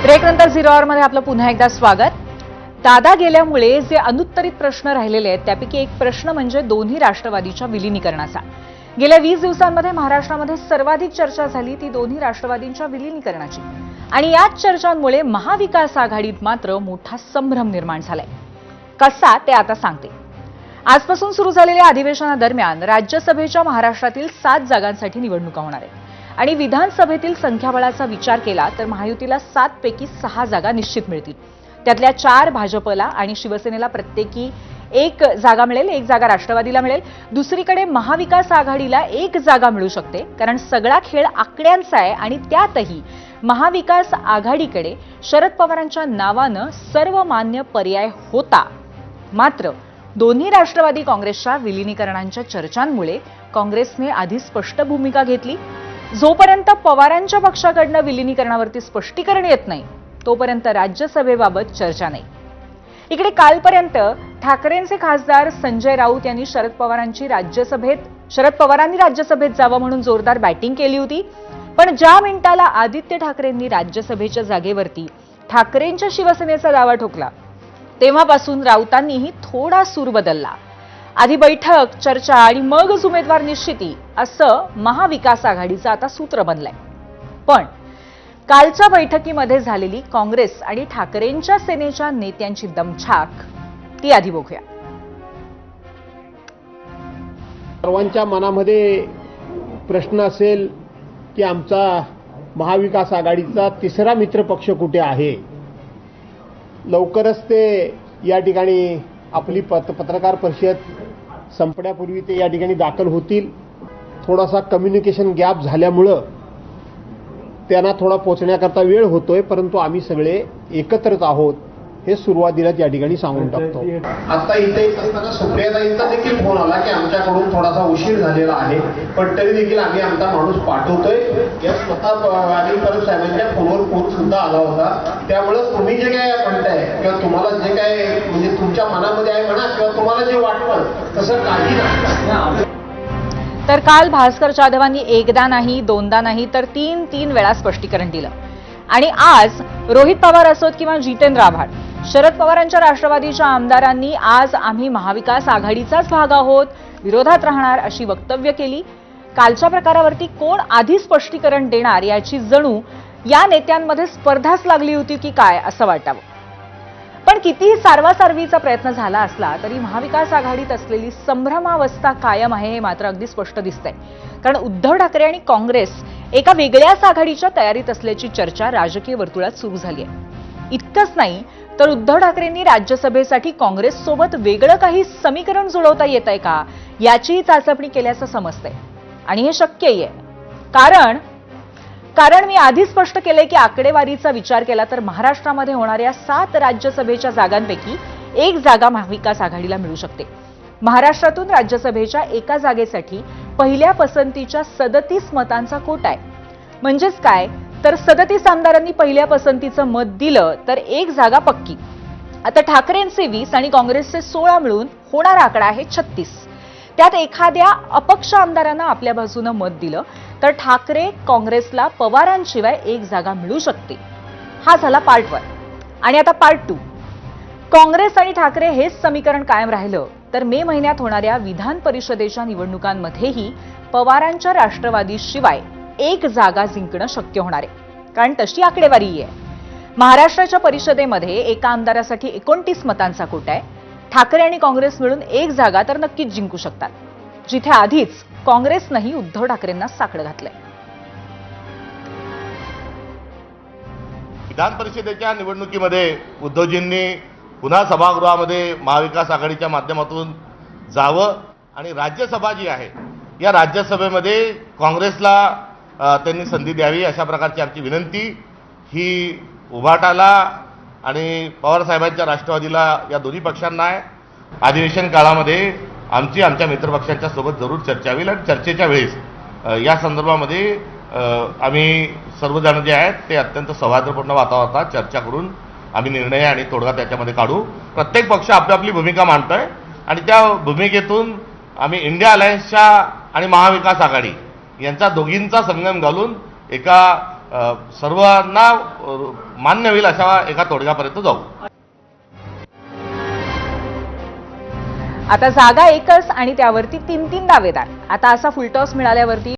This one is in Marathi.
ब्रेकनंतर 0 आवरमध्ये आपलं पुन्हा एकदा स्वागत. दादा गेल्यामुळे जे अनुत्तरित प्रश्न राहिलेले आहेत त्यापैकी एक प्रश्न म्हणजे दोन्ही राष्ट्रवादीच्या विलीनीकरणाचा. गेल्या 20 दिवसांमध्ये महाराष्ट्रामध्ये सर्वाधिक चर्चा झाली ती दोन्ही राष्ट्रवादींच्या विलीनीकरणाची. आणि याच चर्चांमुळे महाविकास आघाडीत मात्र मोठा संभ्रम निर्माण झालाय. कसा ते आता सांगते. आजपासून सुरू झालेल्या अधिवेशनादरम्यान राज्यसभेच्या महाराष्ट्रातील 7 जागांसाठी निवडणुका होणार आहेत. आणि विधानसभेतील संख्याबळाचा विचार केला तर महायुतीला 7 पैकी 6 जागा निश्चित मिळतील. त्यातल्या 4 भाजपला आणि शिवसेनेला प्रत्येकी 1 जागा मिळेल, 1 जागा राष्ट्रवादीला मिळेल. दुसरीकडे महाविकास आघाडीला 1 जागा मिळू शकते कारण सगळा खेळ आकड्यांचा आहे आणि त्यातही महाविकास आघाडीकडे शरद पवारांच्या नावानं सर्वमान्य पर्याय होता. मात्र दोन्ही राष्ट्रवादी काँग्रेसच्या विलीनीकरणांच्या चर्चांमुळे काँग्रेसने आधी स्पष्ट भूमिका घेतली. जोपर्यंत पवारांच्या पक्षाकडनं विलीनीकरणावरती स्पष्टीकरण येत नाही तोपर्यंत राज्यसभेबाबत चर्चा नाही. इकडे कालपर्यंत ठाकरेंचे खासदार संजय राऊत यांनी शरद पवारांनी राज्यसभेत जावं म्हणून जोरदार बॅटिंग केली होती. पण ज्या मिनिटाला आदित्य ठाकरेंनी राज्यसभेच्या जागेवरती ठाकरेंच्या शिवसेनेचा दावा ठोकला तेव्हापासून राऊतांनीही थोडा सूर बदलला. आधी बैठक, चर्चा आणि मगच उमेदवार निश्चिती असं महाविकास आघाडीचं आता सूत्र बनलंय. पण कालच्या बैठकीमध्ये झालेली काँग्रेस आणि ठाकरेंच्या सेनेच्या नेत्यांची दमछाक ती आधी बघूया. सर्वांच्या मनामध्ये प्रश्न असेल की आमचा महाविकास आघाडीचा तिसरा मित्रपक्ष कुठे आहे. लवकरच ते या ठिकाणी आपली पत्रकार परिषद संपण्यापूर्वी ते या ठिकाणी दाखल होतील. थोडासा कम्युनिकेशन गॅप झाल्यामुळं त्यांना थोडा पोचण्याकरता वेळ होतोय, परंतु आम्ही सगळे एकत्रच आहोत हे सुरुवातीलाच या ठिकाणी सांगून टाकतो. आता इथे येत असताना सुप्रियाताईंचा देखील फोन आला की आमच्याकडून थोडासा उशीर झालेला आहे, पण तरी देखील आम्ही आमचा माणूस पाठवतोय. या स्वतः आणि परब साहेबांच्या फोनवर फोन सुद्धा आला होता. त्यामुळे तुम्ही जे काय म्हणताय किंवा तुम्हाला जे काय म्हणजे तुमच्या मनामध्ये आहे म्हणा किंवा तुम्हाला जे वाटतं तसं काही नाही. तर काल भास्कर जाधवांनी एकदा नाही, दोनदा नाही तर 3 वेळा स्पष्टीकरण दिलं. आणि आज रोहित पवार असोत किंवा जितेंद्र आव्हाड, शरद पवारांच्या राष्ट्रवादीच्या आमदारांनी आज आम्ही महाविकास आघाडीचाच भाग आहोत, विरोधात राहणार अशी वक्तव्य केली. कालच्या प्रकारावरती कोण आधी स्पष्टीकरण देणार याची जणू या नेत्यांमध्ये स्पर्धाच लागली होती की काय असं वाटावं. पण कितीही सारवासारवीचा प्रयत्न झाला असला तरी महाविकास आघाडीत असलेली संभ्रमावस्था कायम आहे हे मात्र अगदी स्पष्ट दिसतंय. कारण उद्धव ठाकरे आणि काँग्रेस एका वेगळ्याच आघाडीच्या तयारीत असल्याची चर्चा राजकीय वर्तुळात सुरू झाली आहे. इतकंच नाही तर उद्धव ठाकरेंनी राज्यसभेसाठी काँग्रेससोबत वेगळं काही समीकरण जुळवता येत आहे का याचीही चाचपणी केल्याचं समजतंय. आणि हे शक्यही आहे कारण मी आधी स्पष्ट केलंय की आकडेवारीचा विचार केला तर महाराष्ट्रामध्ये होणाऱ्या 7 राज्यसभेच्या जागांपैकी 1 जागा महाविकास आघाडीला मिळू शकते. महाराष्ट्रातून राज्यसभेच्या एका जागेसाठी पहिल्या पसंतीच्या 37 मतांचा कोटा आहे. म्हणजेच काय तर 37 आमदारांनी पहिल्या पसंतीचं मत दिलं तर 1 जागा पक्की. आता ठाकरेंचे 20 आणि काँग्रेसचे 16 मिळून होणारा आकडा आहे 36. त्यात एखाद्या अपक्ष आमदारांना आपल्या बाजूनं मत दिलं तर ठाकरे काँग्रेसला पवारांशिवाय 1 जागा मिळू शकते. हा झाला पार्ट 1. आणि आता पार्ट 2. काँग्रेस आणि ठाकरे हेच समीकरण कायम राहिलं तर मे महिन्यात होणाऱ्या विधान परिषदेच्या निवडणुकांमध्येही पवारांच्या राष्ट्रवादीशिवाय 1 जागा जिंकणं शक्य होणार आहे. कारण तशी आकडेवारी आहे. महाराष्ट्राच्या परिषदेमध्ये एका आमदारासाठी 29 मतांचा कोटा आहे. ठाकरे आणि काँग्रेस मिळून 1 जागा तर नक्कीच जिंकू शकतात, जिथे आधीच काँग्रेसनंही उद्धव ठाकरेंना साकडं घातलंय. विधान परिषदेच्या निवडणुकीमध्ये उद्धवजींनी पुन्हा सभागृहामध्ये महाविकास आघाडीच्या माध्यमातून जावं आणि राज्यसभा जी आहे या राज्यसभेमध्ये काँग्रेसला त्यांनी संधी द्यावी अशा प्रकारची आमची विनंती ही उभाटाला आणि पवारसाहेबांच्या राष्ट्रवादीला या दोन्ही पक्षांना आहे. अधिवेशन काळामध्ये आमच्या मित्रपक्षांच्या सोबत जरूर चर्चा होईल आणि चर्चेच्या वेळेस या संदर्भामध्ये आम्ही सर्वजण जे आहेत ते अत्यंत सौहार्दपूर्ण वातावरणात चर्चा करून आम्ही निर्णय आणि तोडगा त्याच्यामध्ये काढू. प्रत्येक पक्ष आपली भूमिका मांडतोय आणि त्या भूमिकेतून आम्ही इंडिया अलायन्सच्या आणि महाविकास आघाडी यांचा दोघींचा संगम घालून एका सर्वांना मान्य होईल अशा एका तोडग्यापर्यंत जाऊ. आता जागा एकच आणि त्यावरती 3 दावेदार. आता असा फुलटॉस मिळाल्यावरती